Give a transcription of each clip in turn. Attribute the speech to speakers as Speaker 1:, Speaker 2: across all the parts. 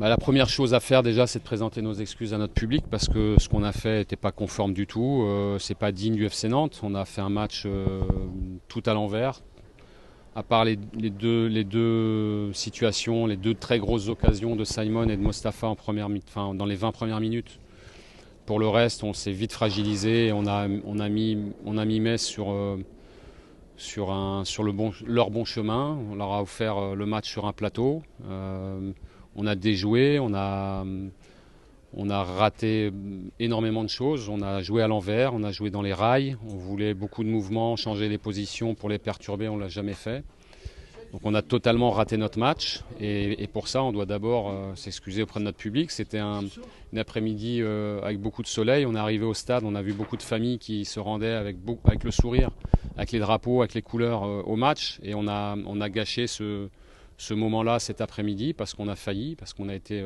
Speaker 1: La première chose à faire déjà, c'est de présenter nos excuses à notre public parce que ce qu'on a fait n'était pas conforme du tout. C'est pas digne du FC Nantes. On a fait un match tout à l'envers. À part les deux situations, les deux très grosses occasions de Simon et de Mostafa dans les 20 premières minutes. Pour le reste, on s'est vite fragilisé. Et on a mis Metz sur leur bon chemin. On leur a offert le match sur un plateau. On a déjoué, on a raté énormément de choses. On a joué à l'envers, on a joué dans les rails. On voulait beaucoup de mouvements, changer les positions pour les perturber, on ne l'a jamais fait. Donc on a totalement raté notre match. Et pour ça, on doit d'abord s'excuser auprès de notre public. C'était une après-midi avec beaucoup de soleil. On est arrivé au stade, on a vu beaucoup de familles qui se rendaient avec le sourire, avec les drapeaux, avec les couleurs au match. Et on a gâché ce moment-là cet après-midi parce qu'on a failli, parce qu'on a été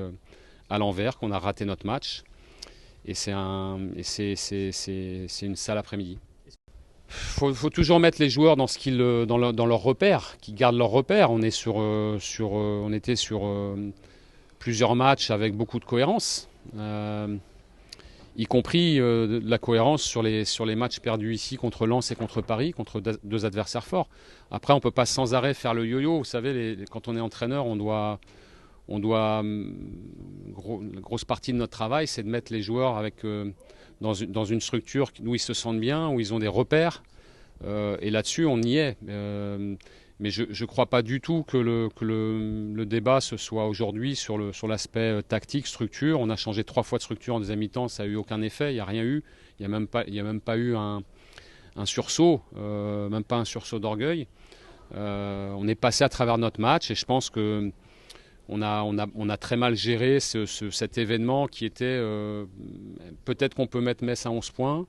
Speaker 1: à l'envers, qu'on a raté notre match. Et c'est une sale après-midi. Faut toujours mettre les joueurs dans leurs repères, qui gardent leurs repères. On était sur plusieurs matchs avec beaucoup de cohérence, y compris de la cohérence sur les matchs perdus ici contre Lens et contre Paris, contre deux adversaires forts. Après, on ne peut pas sans arrêt faire le yo-yo. Vous savez, quand on est entraîneur, la grosse partie de notre travail, c'est de mettre les joueurs dans une structure où ils se sentent bien, où ils ont des repères. Et là-dessus, on y est. Mais je ne crois pas du tout que le débat se soit aujourd'hui sur l'aspect tactique, structure. On a changé 3 fois de structure en deuxième mi-temps, ça n'a eu aucun effet, il n'y a rien eu. Il n'y a même pas eu un sursaut, même pas un sursaut d'orgueil. On est passé à travers notre match et je pense que on a très mal géré cet événement qui était... peut-être qu'on peut mettre Metz à 11 points.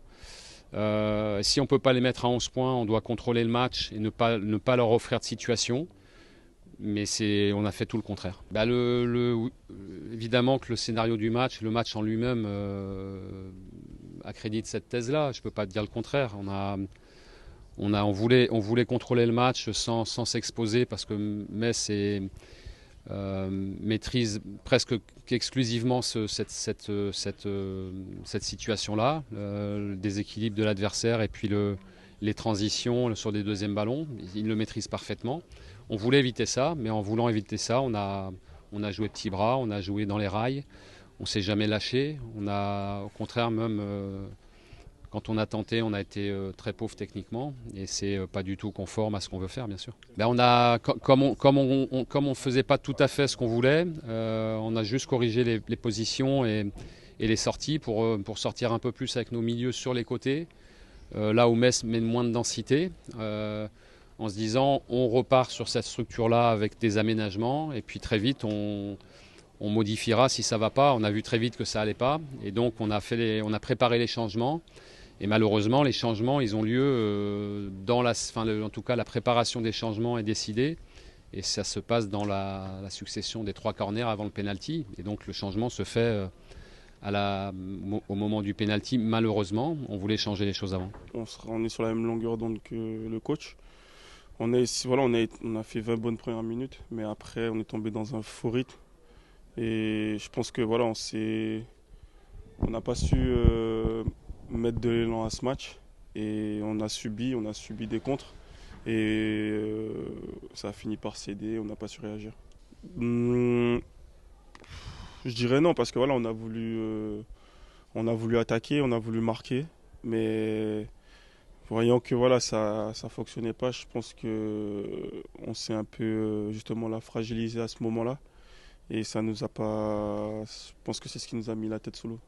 Speaker 1: Si on ne peut pas les mettre à 11 points, on doit contrôler le match et ne pas leur offrir de situation. Mais on a fait tout le contraire. Évidemment que le scénario du match, le match en lui-même, accrédite cette thèse-là. Je ne peux pas te dire le contraire. On voulait contrôler le match sans s'exposer parce que Metz maîtrise presque exclusivement cette situation-là, le déséquilibre de l'adversaire et puis les transitions sur des deuxièmes ballons. Il le maîtrise parfaitement. On voulait éviter ça, mais en voulant éviter ça, on a joué petit bras, on a joué dans les rails, on ne s'est jamais lâché. Au contraire, même quand on a tenté, on a été très pauvre techniquement et c'est pas du tout conforme à ce qu'on veut faire, bien sûr. Comme on faisait pas tout à fait ce qu'on voulait, on a juste corrigé les positions et les sorties pour sortir un peu plus avec nos milieux sur les côtés, là où Metz met moins de densité, en se disant on repart sur cette structure-là avec des aménagements et puis très vite on modifiera si ça ne va pas. On a vu très vite que ça allait pas et donc on a préparé les changements. Et malheureusement, les changements, ils ont lieu en tout cas, la préparation des changements est décidée. Et ça se passe dans la succession des 3 corners avant le penalty. Et donc le changement se fait au moment du penalty. Malheureusement, on voulait changer les choses avant.
Speaker 2: On est sur la même longueur d'onde que le coach. On a fait 20 bonnes premières minutes, mais après, on est tombé dans un faux rythme. Et je pense que on n'a pas su mettre de l'élan à ce match et on a subi des contres et ça a fini par céder, on n'a pas su réagir. Je dirais non parce que on a voulu attaquer, on a voulu marquer, mais voyant que ça fonctionnait pas, je pense que on s'est un peu justement là fragilisé à ce moment-là et ça nous a pas, je pense que c'est ce qui nous a mis la tête sous l'eau.